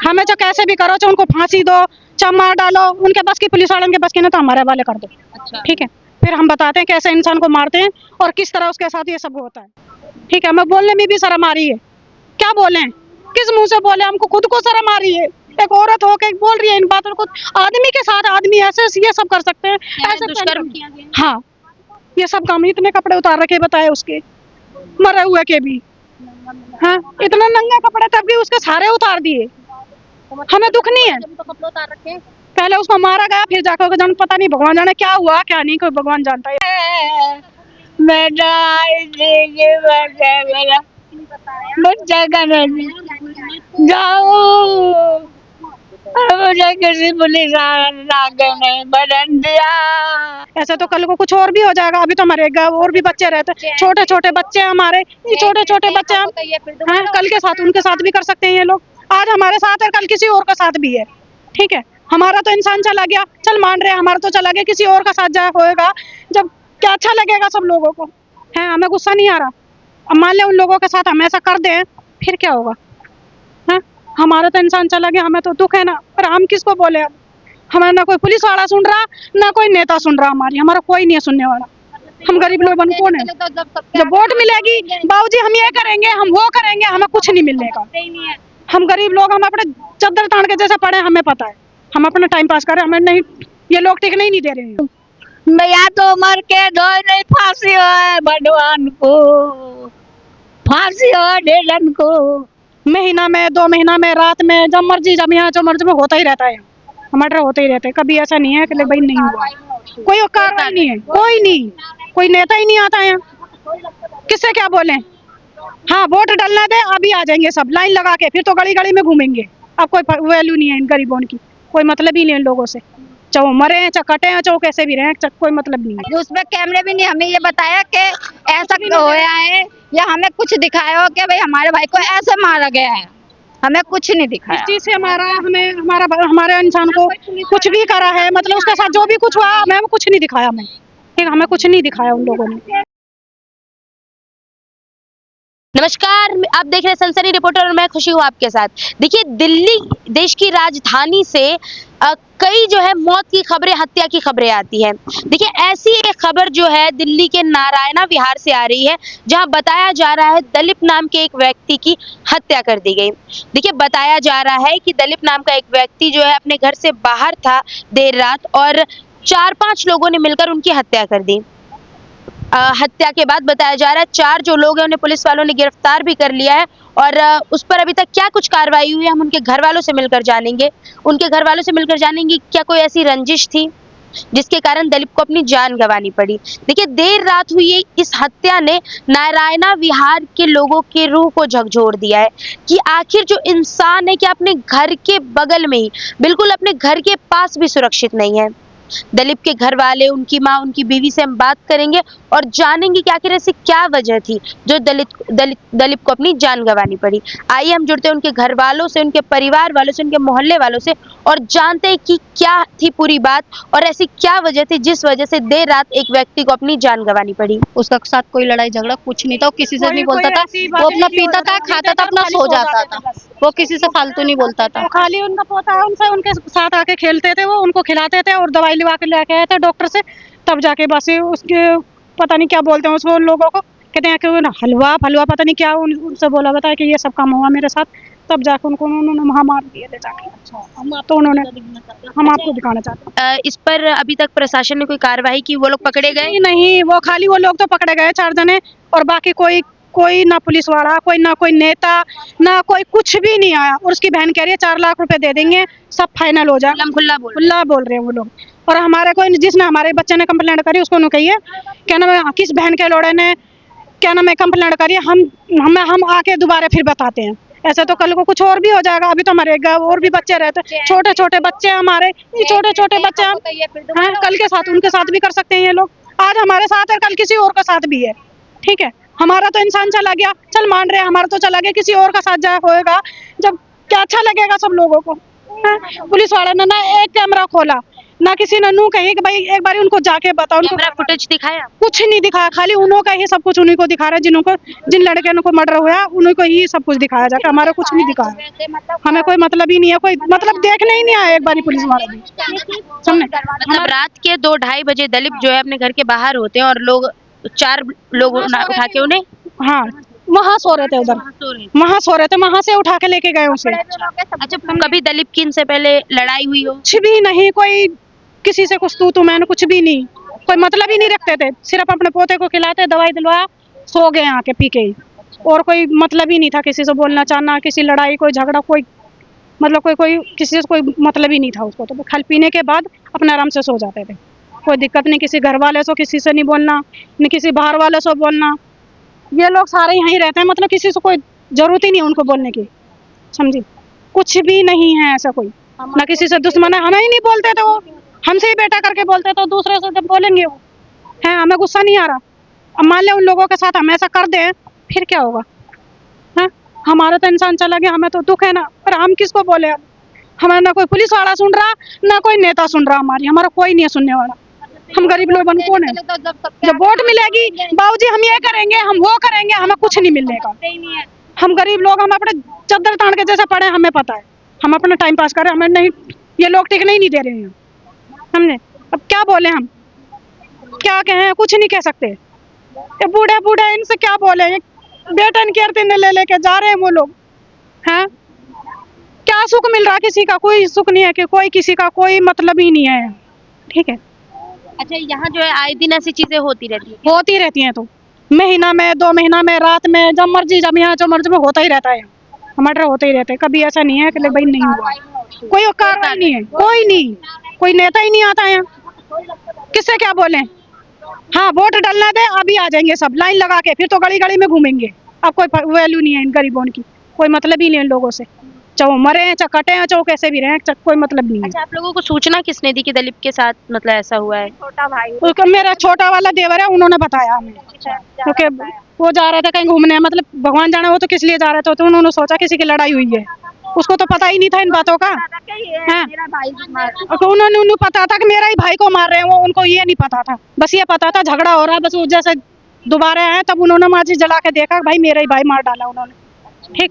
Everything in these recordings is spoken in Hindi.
हमें जो कैसे भी करो, चाहे उनको फांसी दो, चाहे मार डालो, उनके बस की, पुलिस वालों के बस की, नहीं तो हमारे वाले कर दो। ठीक है, फिर हम बताते हैं कैसे इंसान को मारते हैं और किस तरह उसके साथ ये सब होता है। ठीक है, हमें बोलने में भी शर्म आ रही है, क्या बोलें, किस मुंह से बोले, हमको खुद को शर्म आ रही है। एक औरत होके बोल रही है इन बातों को, आदमी के साथ आदमी ऐसे ये सब कर सकते हैं, ऐसे दुष्कर्म किया गया। हाँ, ये सब काम, इतने कपड़े उतार रखे बताए उसके, मरे हुए के भी, हाँ, इतना नंगे कपड़े तब भी उसके सारे उतार दिए। हमें दुख नहीं है, तो कपड़े उतार रखे। पहले उसको मारा गया, फिर जाकर जान पता नहीं, भगवान जाने क्या हुआ क्या नहीं, कोई भगवान जानता है। मेरा बच्चा का नहीं जाओ, मुझे किसी पुलिस ने बदन दिया। ऐसे तो कल को कुछ और भी हो जाएगा, अभी तो मरेगा, और भी बच्चे रहते, छोटे छोटे बच्चे हमारे, ये छोटे छोटे बच्चे हम, हाँ, कल के साथ उनके साथ भी कर सकते हैं ये लोग, आज हमारे साथ है, कल किसी और के साथ भी है। ठीक है, हमारा तो इंसान चला गया, चल मान रहे हैं, हमारा तो चला गया, किसी और का साथ जाए होएगा जब, क्या अच्छा लगेगा सब लोगों को, है, हमें गुस्सा नहीं आ रहा। अब मान ले उन लोगों के साथ हम ऐसा कर दें, फिर क्या होगा, है, हमारा तो इंसान चला गया, हमें तो दुख है ना, पर हम किसको बोले अब, हमारा ना कोई पुलिस वाला सुन रहा, ना कोई नेता सुन रहा, हमारी, हमारा कोई नहीं है सुनने वाला, हम गरीब लोग कौन है। जब वोट मिलेगी, बाबूजी हम ये करेंगे, हम वो करेंगे, हमें कुछ नहीं मिलने का, हम गरीब लोग, हम अपने चद्दर तान के जैसे पड़े, हमें पता है, हम अपना टाइम पास करें, हमें नहीं, ये लोग टिकने ही नहीं दे रहे हैं। भैया तो मर के दो नहीं, फांसी हो भगवान को, फांसी हो ढेलन को, महीना में 2 महीना में, रात में, जब मर्जी, जब यहाँ जो मर्जी में होता ही रहता है, हमारे होते ही रहते हैं, कभी ऐसा नहीं है कि भाई नहीं हुआ, कोई कार्रवाई नहीं है, कोई नहीं, कोई नेता ही नहीं आता है, किससे क्या बोले, हाँ वोट डालना दे, अभी आ जाएंगे सब लाइन लगा के, फिर तो गली गली में घूमेंगे, अब कोई वैल्यू नहीं है इन गरीबों की, कोई मतलब ही नहीं है इन लोगों से, चाहे वो मरे हैं, चाहे कटे हैं, चाहे कैसे भी रहे, कोई मतलब नहीं है। उसमें कैमरे भी नहीं, हमें ये बताया कि ऐसा होया है, या हमें कुछ दिखाया हो कि भाई हमारे भाई को ऐसे मारा गया है, हमें कुछ नहीं इस दिखाया। चीज से हमारा, हमें हमारे इंसान को कुछ भी करा है, मतलब उसके साथ जो भी कुछ हुआ, हमें कुछ नहीं दिखाया, हमें, ठीक, हमें कुछ नहीं दिखाया उन लोगों ने। नमस्कार, आप देख रहे हैं सनसनी रिपोर्टर और मैं खुशी हूँ आपके साथ। देखिए, दिल्ली देश की राजधानी से कई जो है मौत की खबरें, हत्या की खबरें आती है। देखिए, ऐसी एक खबर जो है दिल्ली के नारायणा विहार से आ रही है, जहां बताया जा रहा है दलीप नाम के एक व्यक्ति की हत्या कर दी गई। देखिए, बताया जा रहा है कि दलीप नाम का एक व्यक्ति जो है अपने घर से बाहर था देर रात, और 4-5 लोगों ने मिलकर उनकी हत्या कर दी। हत्या के बाद बताया जा रहा है 4 जो लोग हैं उन्हें पुलिस वालों ने गिरफ्तार भी कर लिया है, और उस पर अभी तक क्या कुछ कार्रवाई हुई है हम उनके घर वालों से मिलकर जानेंगे। उनके घर वालों से मिलकर जानेंगे क्या कोई ऐसी रंजिश थी जिसके कारण दलीप को अपनी जान गंवानी पड़ी। देखिए, देर रात हुई इस हत्या ने नारायणा विहार के लोगों के रूह को झकझोर दिया है कि आखिर जो इंसान है, क्या अपने घर के बगल में ही, बिल्कुल अपने घर के पास भी सुरक्षित नहीं है। दलीप के घर वाले, उनकी माँ, उनकी बीवी से हम बात करेंगे और जानेंगे कि आखिर ऐसी क्या वजह थी जो दलीप को अपनी जान गंवानी पड़ी। आइए हम जुड़ते हैं उनके घर वालों से, उनके परिवार वालों से, उनके मोहल्ले वालों से, और जानते हैं कि क्या थी पूरी बात और ऐसी क्या वजह थी जिस वजह से देर रात एक व्यक्ति को अपनी जान गंवानी पड़ी। उसका साथ कोई लड़ाई झगड़ा कुछ नहीं था, वो किसी से नहीं बोलता था, वो अपना पीता था, खाता था, अपना सो जाता था, वो किसी से फालतू नहीं बोलता था। खाली उनका पोता है, उनसे उनके साथ आके खेलते थे, वो उनको खिलाते थे और दवाई लिवा के लेके आए थे डॉक्टर से, तब जाके बस उसके पता नहीं क्या बोलते हैं उसको, लोगों को कहते हैं कि हलवा फलवा पता नहीं क्या, उनसे बोला बताया कि ये सब काम हुआ मेरे साथ, तब जाके उनको उन्होंने वहाँ मार दिए थे जाके। तो उन्होंने, हम आपको दिखाना चाहते हैं। इस पर अभी तक प्रशासन ने कोई कार्रवाई की? वो लोग पकड़े गए? नहीं, वो खाली वो लोग तो पकड़े गए 4 जने, और बाकी कोई ना पुलिस वाला, कोई ना कोई नेता, ना कोई कुछ भी नहीं आया। और उसकी बहन कह रही है 4 लाख रुपए दे देंगे, सब फाइनल हो जाए, खुल्ला बोल रहे हैं वो लोग। और हमारे कोई, जिसने हमारे बच्चे ने कंप्लेंट करी उसको उन्होंने कही है, क्या नाम है, किस बहन के लोड़े ने क्या नाम है कंप्लेंट करी, हम आके दोबारा फिर बताते हैं। ऐसे तो कल को कुछ और भी हो जाएगा, अभी तो मरेगा, और भी बच्चे रहते, छोटे छोटे बच्चे हमारे, ये छोटे छोटे बच्चे हम, हाँ, कल के साथ उनके साथ भी कर सकते हैं ये लोग, आज हमारे साथ है, कल किसी और का साथ भी है। ठीक है, हमारा तो इंसान चला गया, चल मान रहे हैं, हमारा तो चला गया, किसी और का साथ जाए होएगा जब, क्या अच्छा लगेगा सब लोगों को। पुलिस वाले ने ना एक कैमरा खोला, ना किसी ने नू कही कि भाई एक बार उनको जाके बताओ, उनको कैमरा फुटेज दिखाया? कुछ नहीं दिखाया, खाली उन्हों का ही सब कुछ उन्हीं को दिखा रहे हैं, जिन लड़के को मर्डर हुआ उन्हीं को ही सब कुछ दिखाया जाकर, हमारा कुछ नहीं दिखाया। हमें कोई मतलब ही नहीं है, कोई मतलब देखने ही नहीं आया एक बार पुलिस वाला भी, समझे। मतलब रात के 2-2:30 बजे दलीप जो है अपने घर के बाहर होते हैं और लोग 4 लोग उठा के उन्हें हाँ वहाँ सो रहे थे, उधर वहाँ सो रहे थे, वहाँ से उठा के लेके गए उसे। अच्छा, कभी दलीप की इनसे पहले लड़ाई हुई हो? कुछ भी नहीं, कोई किसी से कुछ तू मैंने कुछ भी नहीं, कोई मतलब ही नहीं रखते थे, सिर्फ अपने पोते को खिलाते, दवाई दिलवाया, सो गए आके पी के ही, और कोई मतलब ही नहीं था किसी से बोलना चाहना, किसी लड़ाई कोई झगड़ा, कोई मतलब कोई किसी से कोई मतलब ही नहीं था उसको। तो खल पीने के बाद अपने आराम से सो जाते थे, कोई दिक्कत नहीं, किसी घर वाले से किसी से नहीं बोलना, न किसी बाहर वाले से बोलना, ये लोग सारे यहीं रहते हैं, मतलब किसी से कोई जरूरत ही नहीं उनको बोलने की, समझी। कुछ भी नहीं है ऐसा कोई, ना किसी से दुश्मन है, हमें ही नहीं बोलते थे वो, हमसे ही बेटा करके बोलते तो दूसरे से जब बोलेंगे वो है, हमें गुस्सा नहीं आ रहा। अब मान ले उन लोगों के साथ हम ऐसा कर दें फिर क्या होगा, है हमारा तो इंसान चला गया, हमें तो दुख है ना, पर हम किसको बोले। अब हमारा ना कोई पुलिस वाला सुन रहा, ना कोई नेता सुन रहा, हमारा कोई नहीं है सुनने वाला, हम गरीब लोग बन कौन है। जब वोट मिलेगी बाबूजी हम ये करेंगे, हम वो करेंगे, हमें कुछ नहीं मिलने का, हम गरीब लोग, हम अपने चद्दर तान के जैसे पड़े, हमें पता है, हम अपना टाइम पास करें, हमें नहीं, ये लोग टिकने ही नहीं दे रहे हैं, हमने अब क्या बोले, हम क्या कहें, कुछ नहीं कह सकते, ये बूढ़े बूढ़े इनसे क्या बोले, बेटन केयर ले लेके जा रहे हैं वो लोग, हैं क्या सुख मिल रहा, किसी का कोई सुख नहीं है, कि कोई किसी का कोई मतलब ही नहीं है, ठीक है। अच्छा, यहाँ जो है आए दिन ऐसी चीजें होती रहती हैं, तो महीना में 2 महीना में रात में जब मर्जी, जब यहाँ जो मर्जी में होता ही रहता है, मर्डर होते ही रहते हैं, कभी ऐसा नहीं है कि भाई नहीं हुआ, कोई कार्रवाई नहीं है, कोई नहीं, कोई नेता ही नहीं आता है, किससे क्या बोले। हाँ वोट डालना दे, अभी आ जाएंगे सब लाइन लगा के, फिर तो गली गली में घूमेंगे, अब कोई वैल्यू नहीं है इन गरीबों की, कोई मतलब ही नहीं इन लोगों से, चाहे मरे हैं चाहे कटे हैं चाहे कैसे भी रहे, कोई मतलब नहीं है। अच्छा, आप लोगों को सूचना किसने दी कि दलीप के साथ मतलब ऐसा हुआ है? छोटा भाई, उसका मेरा छोटा वाला देवर है, उन्होंने बताया हमें, क्योंकि वो जा रहे थे कहीं घूमने, मतलब भगवान जाने वो तो किस लिए जा रहे थे, तो उन्होंने सोचा किसी की लड़ाई हुई है, उसको तो पता ही नहीं था इन बातों का, उन्होंने पता था कि मेरा ही भाई को मार रहे हैं, वो उनको ये नहीं पता था, बस ये पता था झगड़ा हो रहा है, बस वो जैसे दोबारा आए तब उन्होंने माची जला के देखा भाई मेरा ही भाई मार डाला उन्होंने, ठीक।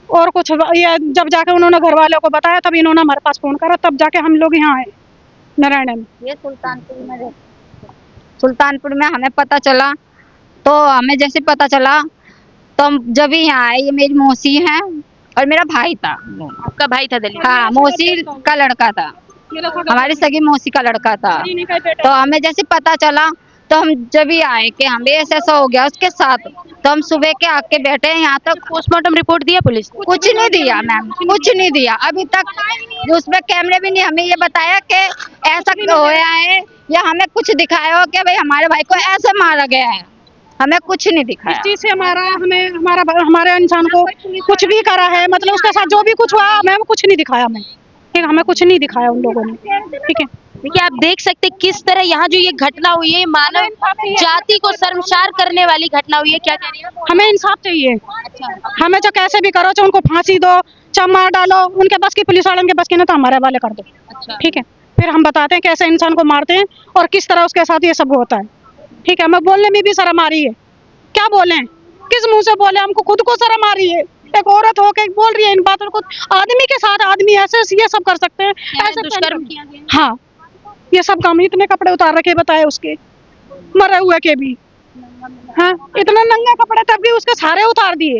और कुछ ये जब जाके उन्होंने घर वालों को बताया तब इन्होंने हमारे पास फोन करा, तब जाके हम लोग यहाँ आए नारायण में। ये सुल्तानपुर में हमें पता चला, तो हमें जैसे पता चला तो हम जब ही यहाँ आए, ये मेरी मौसी है और मेरा भाई था। आपका भाई था दलीप? हाँ मौसी का लड़का था, हमारी सगी मौसी का लड़का था, तो हमें जैसे पता चला तो हम जब ही आए कि हमें ऐसा हो गया उसके साथ, तो हम सुबह के आके बैठे हैं यहाँ तक। पोस्टमार्टम रिपोर्ट दिया पुलिस? कुछ नहीं दिया मैम, कुछ नहीं दिया अभी तक, उसमें कैमरे भी नहीं, हमें ये बताया कि ऐसा होया है, या हमें कुछ दिखाया हो कि भाई हमारे भाई को ऐसे मारा गया है, हमें कुछ नहीं दिखाया। इस चीज से हमारे इंसान को कुछ भी करा है, मतलब उसके साथ जो भी कुछ हुआ हमें कुछ नहीं दिखाया, ठीक, हमें कुछ नहीं दिखाया उन लोगों ने, ठीक है। देखिए, आप देख सकते किस तरह यहाँ जो ये घटना हुई है, मानव जाति को शर्मसार करने वाली घटना हुई है। क्या कह रही है? हमें इंसाफ चाहिए, हमें जो कैसे भी करो, चाहे उनको फांसी दो, चाहे मार डालो, उनके बस की, पुलिस वालों के बस की ना, तो हमारे हवाले कर दो, ठीक है। फिर हम बताते हैं कैसे इंसान को मारते हैं और किस तरह उसके साथ ये सब होता है, ठीक है। हमें बोलने में भी शर्म आ रही है, क्या बोले, किस मुंह से बोले, हमको खुद को शर्म आ रही है, एक औरत होके बोल रही है इन बातों को, आदमी के साथ आदमी ऐसे ये सब कर सकते हैं, ऐसे दुष्कर्म किया गया? हाँ ये सब काम, इतने कपड़े उतार रखे बताए उसके, मरे हुए के भी, हाँ इतना नंगे कपड़े, तब भी उसके सारे उतार दिए,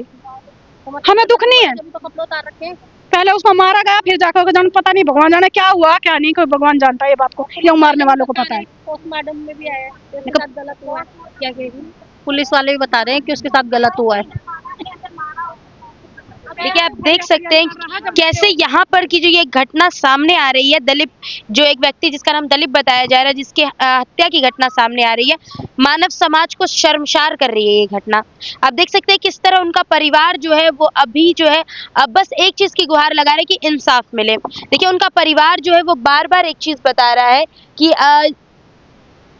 हमें दुख नहीं है। तो कपड़े उतार रखे, पहले उसको मारा गया, फिर जाकर जान पता नहीं, भगवान जाने क्या हुआ क्या नहीं, कोई भगवान जानता है ये बात को, ये मारने वालों को पता है। पोस्टमार्टम में भी आया उसके साथ गलत हुआ, क्या कह रही है? पुलिस वाले भी बता रहे हैं कि उसके साथ गलत हुआ है। देखिए, आप देख सकते हैं कैसे यहाँ पर की जो ये घटना सामने आ रही है, दलीप जो एक व्यक्ति जिसका नाम दलीप बताया जा रहा है, जिसकी हत्या की घटना सामने आ रही है, मानव समाज को शर्मसार कर रही है ये घटना। आप देख सकते हैं किस तरह उनका परिवार जो है वो अभी जो है बस एक चीज की गुहार लगा रहा है कि इंसाफ मिले। देखिए, उनका परिवार जो है वो बार बार एक चीज बता रहा है कि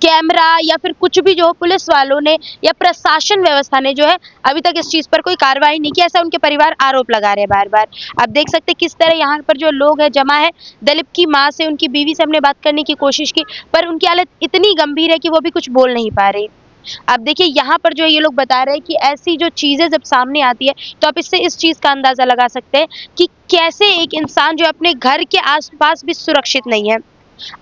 कैमरा या फिर कुछ भी जो पुलिस वालों ने या प्रशासन व्यवस्था ने जो है अभी तक इस चीज पर कोई कार्रवाई नहीं की, ऐसा उनके परिवार आरोप लगा रहे हैं बार बार। आप देख सकते हैं किस तरह यहाँ पर जो लोग है जमा है। दलीप की माँ से, उनकी बीवी से हमने बात करने की कोशिश की, पर उनकी हालत इतनी गंभीर है कि वो भी कुछ बोल नहीं पा रही। अब देखिए यहाँ पर जो ये लोग बता रहे हैं कि ऐसी जो चीजें जब सामने आती है तो आप इससे इस चीज का अंदाजा लगा सकते हैं कि कैसे एक इंसान जो अपने घर के आसपास भी सुरक्षित नहीं है।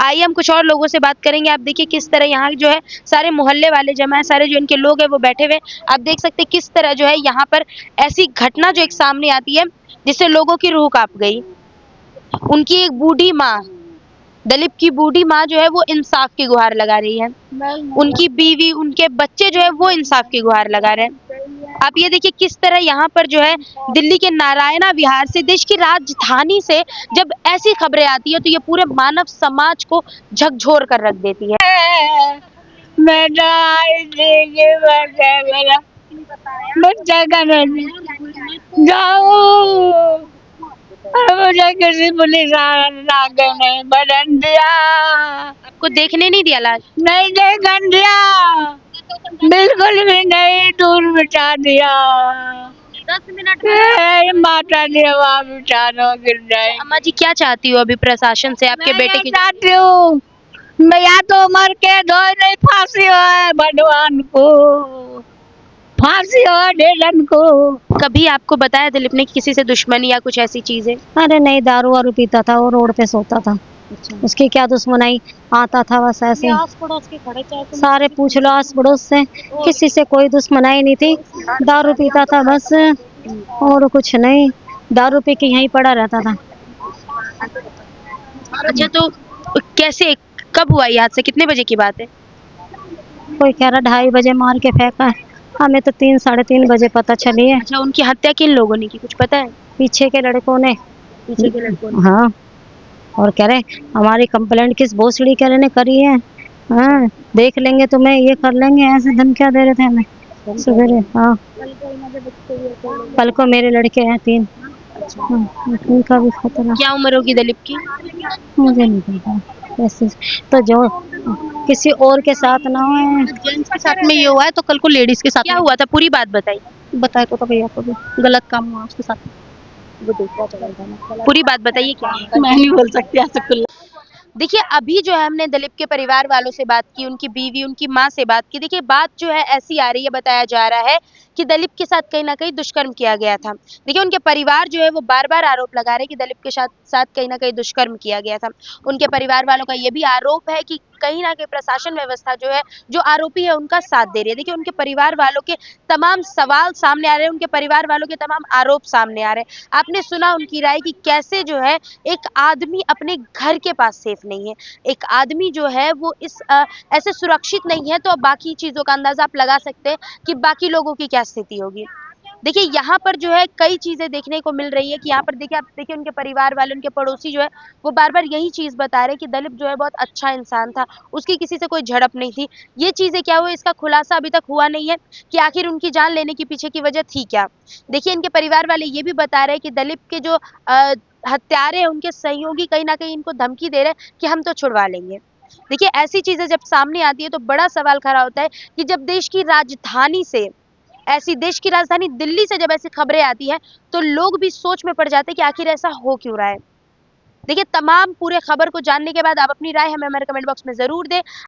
आइए हम कुछ और लोगों से बात करेंगे। आप देखिए किस तरह यहाँ जो है सारे मोहल्ले वाले जमा है, सारे जो इनके लोग हैं वो बैठे हुए हैं। आप देख सकते हैं किस तरह जो है यहाँ पर ऐसी घटना जो एक सामने आती है जिससे लोगों की रूह कांप गई। उनकी एक बूढ़ी माँ, दलीप की बूढ़ी माँ जो है वो इंसाफ की गुहार लगा रही है। उनकी बीवी, उनके बच्चे जो है वो इंसाफ की गुहार लगा रहे हैं। आप ये देखिए किस तरह यहाँ पर जो है दिल्ली के नारायणा विहार से, देश की राजधानी से जब ऐसी खबरें आती है तो ये पूरे मानव समाज को झकझोर कर रख देती है। बेटा मेरा बच्चा का नहीं जाओ, मुझे किसी पुलिस आगे नहीं बढ़न दिया, आपको देखने नहीं दिया लाश? नहीं देखन दिया, बिल्कुल भी नहीं, दूर बिठा दिया। 10 मिनट माता देवा बेचारों गिर जाए। अम्मा जी क्या चाहती हो अभी प्रशासन से आपके मैं बेटे ये की? चाहती हूँ मैं या तो मर के दो, नहीं फांसी हो भगवान को, फांसी हो ढेलन को। कभी आपको बताया दिलीप ने कि किसी से दुश्मनी या कुछ ऐसी चीजें? अरे नहीं, दारू वारू पीता था, वो रोड पे सोता था। उसकी क्या दुश्मनाई, आता था बस ऐसे। आस पड़ोस के खड़े चाहे सारे पूछ लो आस पड़ोस से, किसी से कोई दुश्मनाई नहीं थी। दारू पीता था बस, और कुछ नहीं। दारू पी के यहीं पड़ा रहता था। अच्छा, तो कैसे, कब हुआ ये हादसा, कितने बजे की बात है? कोई कह रहा 2:30 बजे मार के फेंका है, हमें तो 3 साढ़े 3 बजे पता चली है। अच्छा, उनकी हत्या किन लोगों ने की, कुछ पता है? पीछे के लड़कों ने। पीछे के लड़कों ने। हाँ, और कह रहे हमारी कंप्लेंट किस भोसड़ी कह रहे ने करी है, हाँ देख लेंगे तुम्हें, ये कर लेंगे, ऐसे धमकियां दे रहे थे हमें सवेरे। हाँ, कल को मेरे लड़के हैं 3, उनका भी खतरा। क्या उम्र होगी दलीप की? मुझे नहीं पता ऐसे, तो जो किसी और के साथ ना हो। जेंट्स के साथ में ये हुआ है तो कल को लेडीज के साथ क्या हुआ था, पूरी बात बताइए। बताए तो भैया को भी गलत काम हुआ उसके साथ। पूरी बात बताइए क्या हुआ? मैं नहीं बोल सकती ऐसे। देखिए अभी जो है हमने दलीप के परिवार वालों से बात की, उनकी बीवी, उनकी माँ से बात की। देखिए बात जो है ऐसी आ रही है, बताया जा रहा है कि दलीप के साथ कहीं ना कहीं दुष्कर्म किया गया था। देखिए उनके परिवार जो है वो बार बार आरोप लगा रहे हैं कि दलीप के साथ कहीं ना कहीं दुष्कर्म किया गया था। उनके परिवार वालों का ये भी आरोप है कि कहीं ना कहीं प्रशासन व्यवस्था जो है, जो आरोपी है उनका साथ दे रही है। देखिए उनके परिवार वालों के तमाम सवाल सामने आ रहे हैं, उनके परिवार वालों के तमाम आरोप सामने आ रहे हैं। आपने सुना उनकी राय कि कैसे जो है एक आदमी अपने घर के पास सेफ नहीं है, एक आदमी जो है वो इस ऐसे सुरक्षित नहीं है, तो अब बाकी चीजों का अंदाजा आप लगा सकते हैं कि बाकी लोगों की क्या स्थिति होगी। देखिए यहाँ पर जो है कई चीजें देखने को मिल रही है कि यहाँ पर देखिए, आप देखिए उनके परिवार वाले, उनके पड़ोसी जो है वो बार बार यही चीज बता रहे हैं कि दलीप जो है बहुत अच्छा इंसान था, उसकी किसी से कोई झड़प नहीं थी। ये चीजें क्या हुई, इसका खुलासा अभी तक हुआ नहीं है कि आखिर उनकी जान लेने के पीछे की वजह थी क्या। देखिए इनके परिवार वाले ये भी बता रहे हैं कि दलीप के जो हत्यारे हैं, उनके सहयोगी कहीं ना कहीं इनको धमकी दे रहे हैं कि हम तो छुड़वा लेंगे। देखिए ऐसी चीजें जब सामने आती है तो बड़ा सवाल खड़ा होता है कि जब देश की राजधानी से, ऐसी देश की राजधानी दिल्ली से जब ऐसी खबरें आती हैं तो लोग भी सोच में पड़ जाते हैं कि आखिर ऐसा हो क्यों रहा है। देखिए तमाम पूरे खबर को जानने के बाद आप अपनी राय हमें हमारे कमेंट बॉक्स में जरूर दें।